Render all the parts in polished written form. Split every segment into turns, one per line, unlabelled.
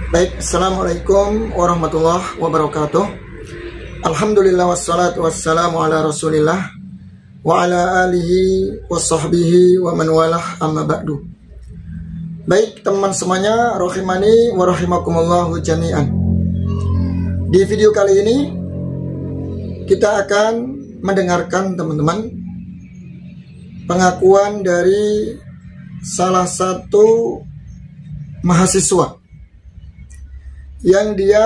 Baik, Assalamualaikum warahmatullahi wabarakatuh. Alhamdulillah wassalatu wassalamu ala rasulillah wa ala alihi wa sahbihi wa man walah amma ba'du. Baik teman semuanya, rahimani wa rahimakumullahu jami'an. Di video kali ini kita akan mendengarkan teman-teman pengakuan dari salah satu mahasiswa yang dia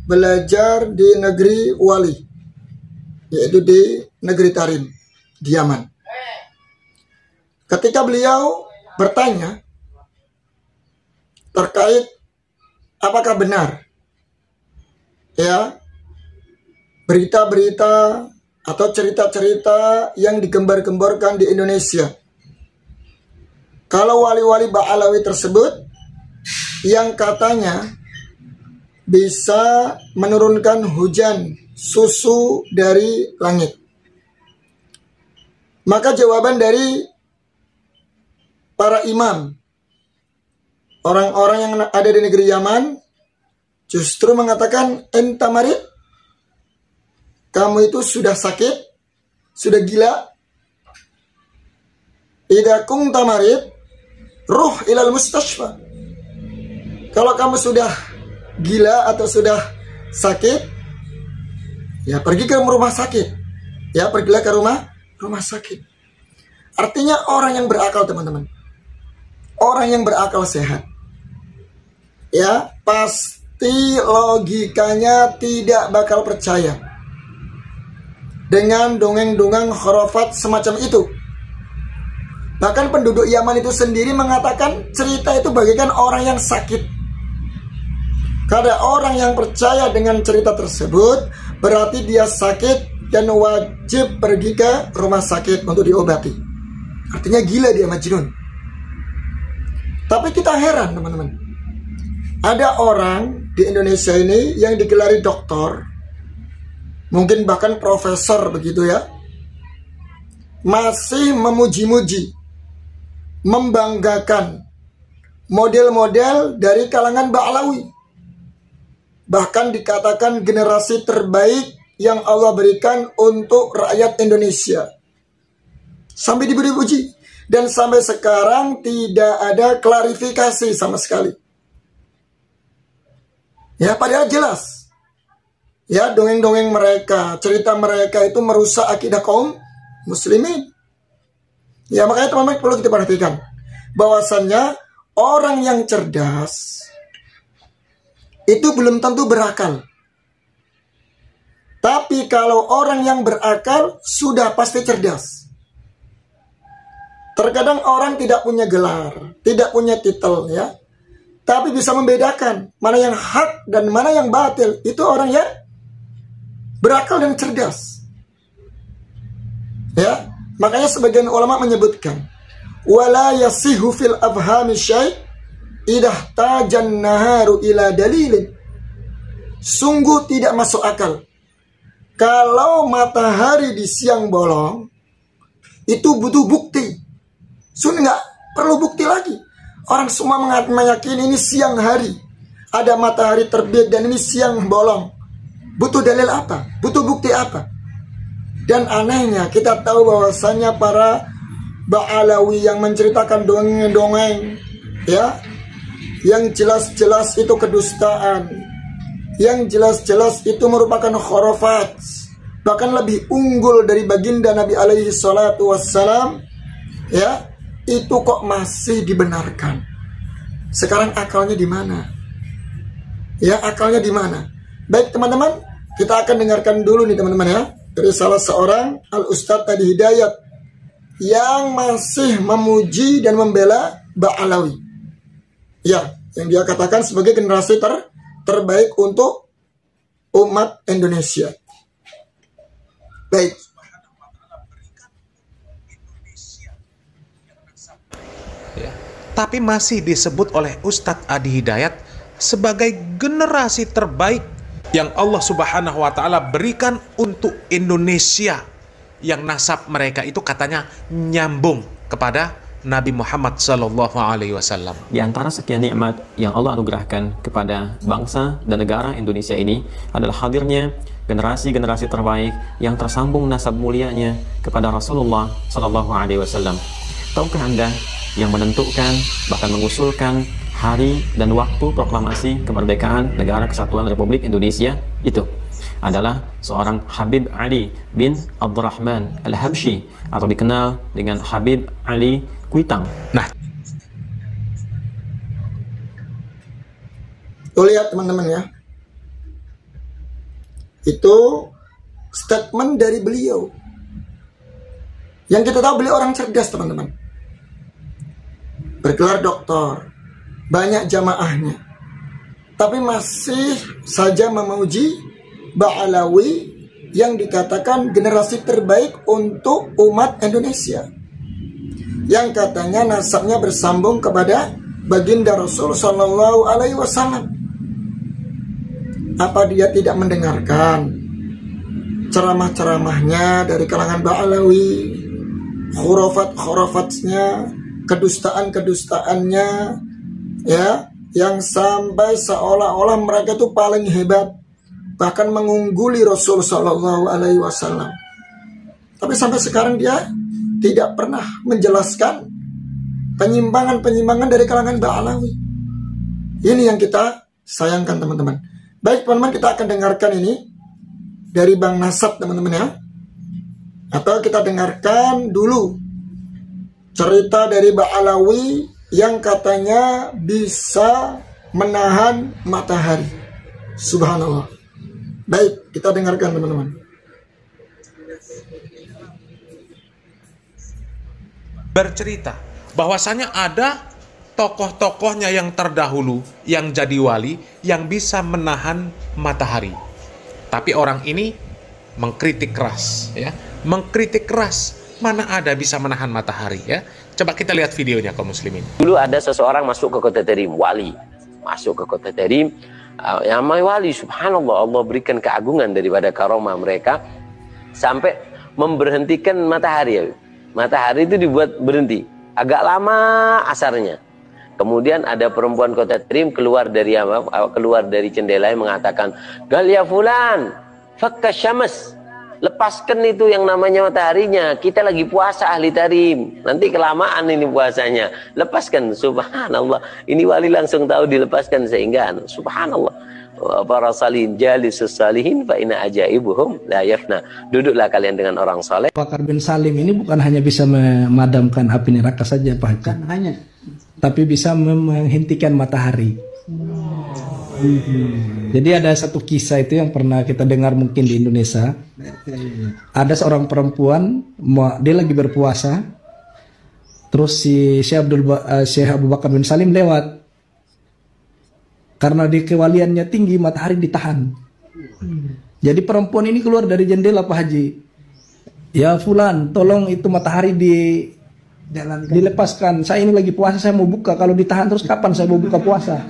belajar di negeri Wali, yaitu di negeri Tarim, di Yaman. Ketika beliau bertanya terkait apakah benar ya berita-berita atau cerita-cerita yang digembar-gemborkan di Indonesia, kalau wali-wali Ba'alawi tersebut yang katanya bisa menurunkan hujan susu dari langit. Maka jawaban dari para imam, orang-orang yang ada di negeri Yaman, justru mengatakan, enta marid, kamu itu sudah sakit, sudah gila. Idza kunta marid, ruh ilal mustashfa. Kalau kamu sudah gila atau sudah sakit, ya pergi ke rumah sakit. Ya, pergilah ke rumah sakit. Artinya orang yang berakal, teman-teman. Orang yang berakal sehat, ya pasti logikanya tidak bakal percaya dengan dongeng-dongeng khurafat semacam itu. Bahkan penduduk Yaman itu sendiri mengatakan cerita itu bagaikan orang yang sakit. Karena orang yang percaya dengan cerita tersebut berarti dia sakit dan wajib pergi ke rumah sakit untuk diobati. Artinya gila, dia majnun. Tapi kita heran, teman-teman. Ada orang di Indonesia ini yang digelari doktor, mungkin bahkan profesor begitu ya, masih memuji-muji, membanggakan model-model dari kalangan Ba'alawi. Bahkan dikatakan generasi terbaik yang Allah berikan untuk rakyat Indonesia. Sampai diberi puji. Dan sampai sekarang tidak ada klarifikasi sama sekali. Ya, padahal jelas. Ya, dongeng-dongeng mereka, cerita mereka itu merusak akidah kaum muslimin. Ya, makanya teman-teman perlu kita perhatikan bahwasannya orang yang cerdas itu belum tentu berakal. Tapi kalau orang yang berakal sudah pasti cerdas. Terkadang orang tidak punya gelar, tidak punya titel ya, tapi bisa membedakan mana yang hak dan mana yang batil. Itu orang yang berakal dan cerdas. Ya, makanya sebagian ulama menyebutkan wala yasihu fil afhami syai' idah tajan naharu ila dalilin. Sungguh tidak masuk akal kalau matahari di siang bolong itu butuh bukti. Sudah nggak perlu bukti lagi. Orang semua meyakini ini siang hari, ada matahari terbit dan ini siang bolong. Butuh dalil apa? Butuh bukti apa? Dan anehnya kita tahu bahwasannya para Ba'alawi yang menceritakan dongeng-dongeng ya, yang jelas-jelas itu kedustaan, yang jelas-jelas itu merupakan khurafat, bahkan lebih unggul dari baginda Nabi alaihi salatu wassalam, ya, itu kok masih dibenarkan. Sekarang akalnya di mana? Ya, akalnya di mana? Baik teman-teman, kita akan dengarkan dulu nih teman-teman ya, dari salah seorang Al-Ustadz Adi Hidayat yang masih memuji dan membela Ba'alawi. Ya, yang dia katakan sebagai generasi terbaik untuk umat Indonesia. Baik.
Ya. Tapi masih disebut oleh Ustadz Adi Hidayat sebagai generasi terbaik yang Allah Subhanahu wa Ta'ala berikan untuk Indonesia, yang nasab mereka itu katanya nyambung kepada Nabi Muhammad Sallallahu Alaihi Wasallam.
Di antara sekian nikmat yang Allah anugerahkan kepada bangsa dan negara Indonesia ini adalah hadirnya generasi-generasi terbaik yang tersambung nasab mulianya kepada Rasulullah Sallallahu Alaihi Wasallam. Tahukah Anda yang menentukan bahkan mengusulkan hari dan waktu proklamasi kemerdekaan Negara Kesatuan Republik Indonesia itu adalah seorang Habib Ali bin Abdurrahman Al-Habsyi atau dikenal dengan Habib Ali Kuitang.
Nah,
tuh lihat teman-teman ya, itu statement dari beliau. Yang kita tahu beliau orang cerdas teman-teman, bergelar doktor, banyak jamaahnya, tapi masih saja memuji Ba'alawi yang dikatakan generasi terbaik untuk umat Indonesia, yang katanya nasabnya bersambung kepada baginda Rasul Sallallahu Alaihi Wasallam. Apa dia tidak mendengarkan ceramah-ceramahnya dari kalangan Ba'alawi, khurafat-khurafatnya, kedustaan-kedustaannya, ya, yang sampai seolah-olah mereka itu paling hebat, bahkan mengungguli Rasul Sallallahu Alaihi Wasallam. Tapi sampai sekarang dia tidak pernah menjelaskan penyimpangan-penyimpangan dari kalangan Ba'alawi. Ini yang kita sayangkan teman-teman. Baik teman-teman, kita akan dengarkan ini dari Bang Nasab teman-teman ya. Atau kita dengarkan dulu cerita dari Ba'alawi yang katanya bisa menahan matahari. Subhanallah. Baik, kita dengarkan teman-teman.
Bercerita bahwasanya ada tokoh-tokohnya yang terdahulu yang jadi wali yang bisa menahan matahari. Tapi orang ini mengkritik keras, ya, mengkritik keras. Mana ada bisa menahan matahari, ya? Coba kita lihat videonya kaum muslimin.
Dulu ada seseorang masuk ke kota Tarim, wali masuk ke kota Tarim, yang namanya wali, subhanallah, Allah berikan keagungan daripada karomah mereka sampai memberhentikan matahari. Matahari itu dibuat berhenti agak lama asarnya. Kemudian ada perempuan kota Tarim keluar dari jendela yang mengatakan, "Gal ya fulan, fakka syams." Lepaskan itu yang namanya mataharinya. Kita lagi puasa ahli Tarim. Nanti kelamaan ini puasanya. Lepaskan. Subhanallah. Ini wali langsung tahu dilepaskan sehingga subhanallah. Para salihin jalisus salihin fa inna ajaibuhum la yafna. Duduklah kalian dengan orang saleh.
Bakar bin Salim ini bukan hanya bisa memadamkan api neraka saja, Pak. Bukan hanya, tapi bisa menghentikan matahari. Jadi ada satu kisah itu yang pernah kita dengar mungkin di Indonesia. Ada seorang perempuan, dia lagi berpuasa, terus si Syekh Abu Bakar bin Salim lewat. Karena di kewaliannya tinggi, matahari ditahan. Jadi perempuan ini keluar dari jendela, Pak Haji. Ya fulan, tolong itu matahari dilepaskan. Saya ini lagi puasa, saya mau buka. Kalau ditahan terus kapan saya mau buka puasa?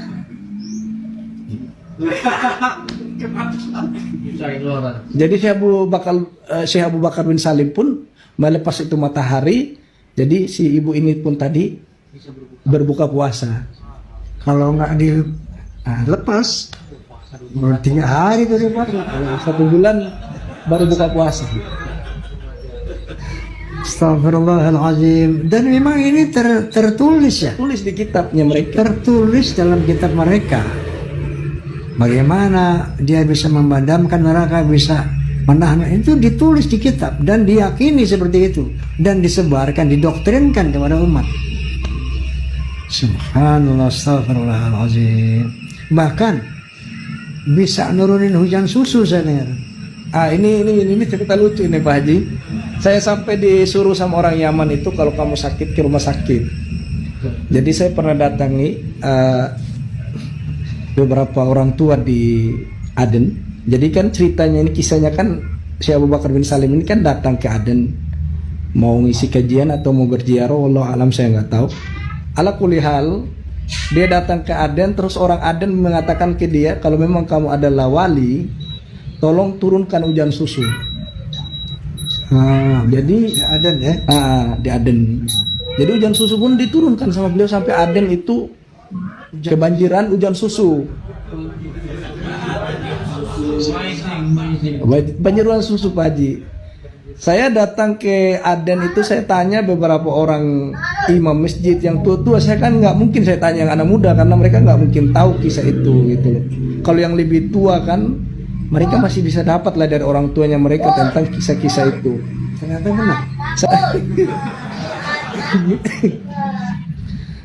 Jadi Syekh Abu Bakar bin Salim pun melepas itu matahari. Jadi si ibu ini pun tadi berbuka puasa. Kalau nggak dilepas, 3 hari itu dia 1 bulan baru buka puasa. Astagfirullahaladzim. Dan memang ini tertulis ya, tulis di kitabnya mereka, tertulis dalam kitab mereka. Bagaimana dia bisa memadamkan neraka, bisa menahan, itu ditulis di kitab dan diyakini seperti itu dan disebarkan, didoktrinkan kepada umat. Subhanallah, astagfirullahaladzim. Bahkan bisa nurunin hujan susu saya dengar. Ini cerita lucu nih Pak Haji. Saya sampai disuruh sama orang Yaman itu, kalau kamu sakit ke rumah sakit. Jadi saya pernah datangi beberapa orang tua di Aden. Jadi kan ceritanya ini, kisahnya kan Syekh Abu Bakar bin Salim ini kan datang ke Aden mau ngisi kajian atau mau berziarah, wallahu alam saya nggak tahu. Ala kulihal dia datang ke Aden, terus orang Aden mengatakan ke dia, kalau memang kamu adalah wali, tolong turunkan hujan susu. Jadi di Aden ya? Di Aden. Jadi hujan susu pun diturunkan sama beliau sampai Aden itu kebanjiran hujan susu. Banjiran susu Pak Haji. Saya datang ke Aden itu, saya tanya beberapa orang imam masjid yang tua-tua. Saya kan nggak mungkin saya tanya yang anak muda karena mereka nggak mungkin tahu kisah itu gitu loh. Kalau yang lebih tua kan mereka masih bisa dapat lah dari orang tuanya mereka tentang kisah-kisah itu. Ternyata benar.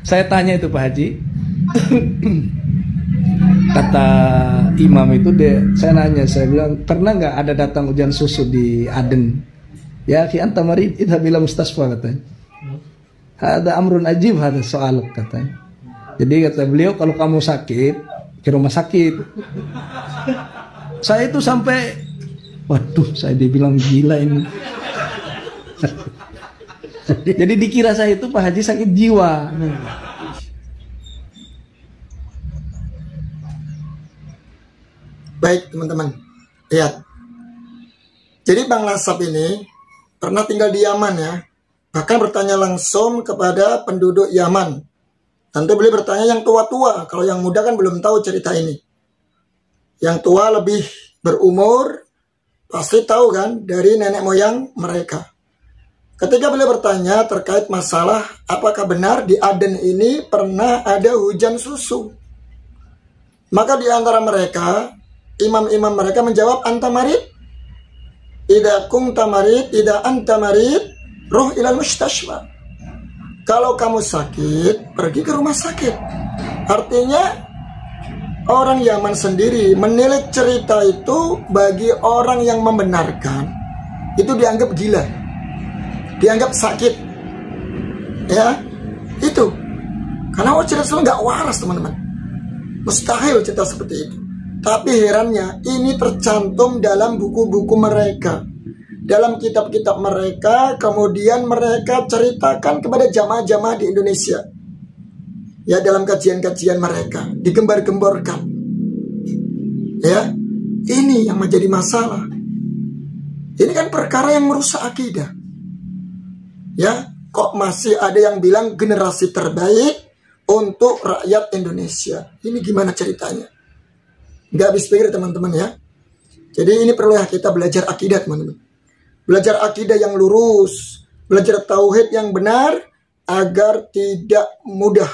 Saya tanya itu Pak Haji. Kata imam itu saya nanya, saya bilang pernah nggak ada datang hujan susu di Aden? Ya khi anta marid idhab ila mustasfa katanya. Ada amrun ajib ada soal katanya. Jadi kata beliau kalau kamu sakit ke rumah sakit. Saya itu sampai waduh, saya dibilang gila ini. Jadi dikira saya itu Pak Haji sakit jiwa.
Baik teman-teman, lihat. Jadi Bang Lasap ini pernah tinggal di Yaman ya. Bahkan bertanya langsung kepada penduduk Yaman. Tentu beliau bertanya yang tua-tua. Kalau yang muda kan belum tahu cerita ini. Yang tua lebih berumur pasti tahu kan dari nenek moyang mereka. Ketika beliau bertanya terkait masalah apakah benar di Aden ini pernah ada hujan susu. Maka di antara mereka, imam-imam mereka menjawab, anta marid, ida kunta marid, ida anta marid, ruh ilal mustashfa. Kalau kamu sakit, pergi ke rumah sakit. Artinya orang Yaman sendiri menilai cerita itu bagi orang yang membenarkan itu dianggap gila, dianggap sakit, ya itu karena cerita nggak waras teman-teman, mustahil cerita seperti itu. Tapi herannya ini tercantum dalam buku-buku mereka, dalam kitab-kitab mereka, kemudian mereka ceritakan kepada jamaah-jamaah di Indonesia. Ya, dalam kajian-kajian mereka digembar-gemborkan. Ya, ini yang menjadi masalah. Ini kan perkara yang merusak akidah. Ya, kok masih ada yang bilang generasi terbaik untuk rakyat Indonesia. Ini gimana ceritanya? Nggak habis pikir teman-teman ya. Jadi ini perlu ya kita belajar akidah teman-teman. Belajar akidah yang lurus, belajar tauhid yang benar agar tidak mudah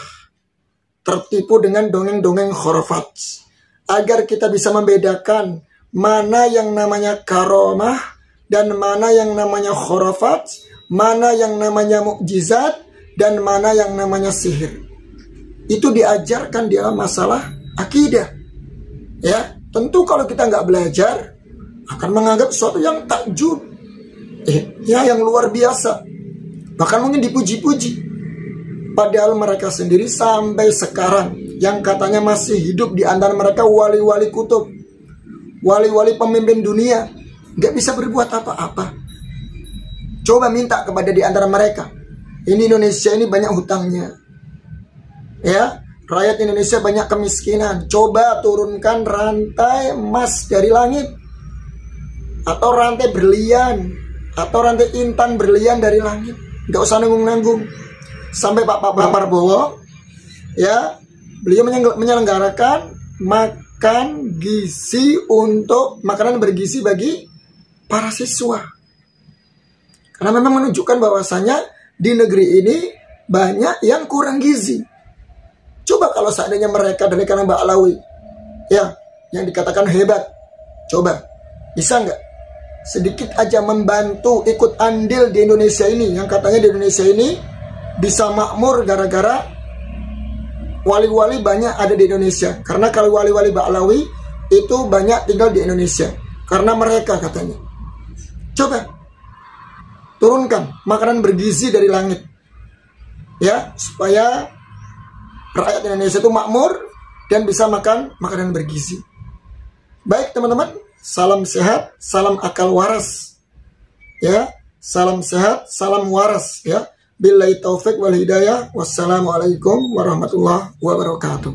tertipu dengan dongeng-dongeng khurafat. Agar kita bisa membedakan mana yang namanya karomah dan mana yang namanya khurafat, mana yang namanya mukjizat dan mana yang namanya sihir. Itu diajarkan di dalam masalah akidah. Ya, tentu kalau kita nggak belajar akan menganggap sesuatu yang takjub, ya yang luar biasa, bahkan mungkin dipuji-puji. Padahal mereka sendiri sampai sekarang yang katanya masih hidup di antara mereka wali-wali kutub, wali-wali pemimpin dunia, nggak bisa berbuat apa-apa. Coba minta kepada di antara mereka, ini Indonesia ini banyak hutangnya, ya. Rakyat Indonesia banyak kemiskinan. Coba turunkan rantai emas dari langit, atau rantai berlian, atau rantai intan berlian dari langit. Gak usah nanggung-nanggung. Sampai Pak Prabowo, ya, beliau menyelenggarakan makan gizi untuk makanan bergizi bagi para siswa. Karena memang menunjukkan bahwasanya di negeri ini banyak yang kurang gizi. Coba kalau seandainya mereka dari kalangan Mbak Alawi, ya, yang dikatakan hebat, coba, bisa nggak sedikit aja membantu ikut andil di Indonesia ini, yang katanya di Indonesia ini bisa makmur gara-gara wali-wali banyak ada di Indonesia. Karena kalau wali-wali Mbak Alawi itu banyak tinggal di Indonesia, karena mereka katanya. Coba turunkan makanan bergizi dari langit, ya, supaya rakyat Indonesia itu makmur dan bisa makan makanan bergizi. Baik teman-teman, salam sehat, salam akal waras. Ya, salam sehat, salam waras ya. Billahi taufik wal hidayah. Wassalamualaikum warahmatullahi wabarakatuh.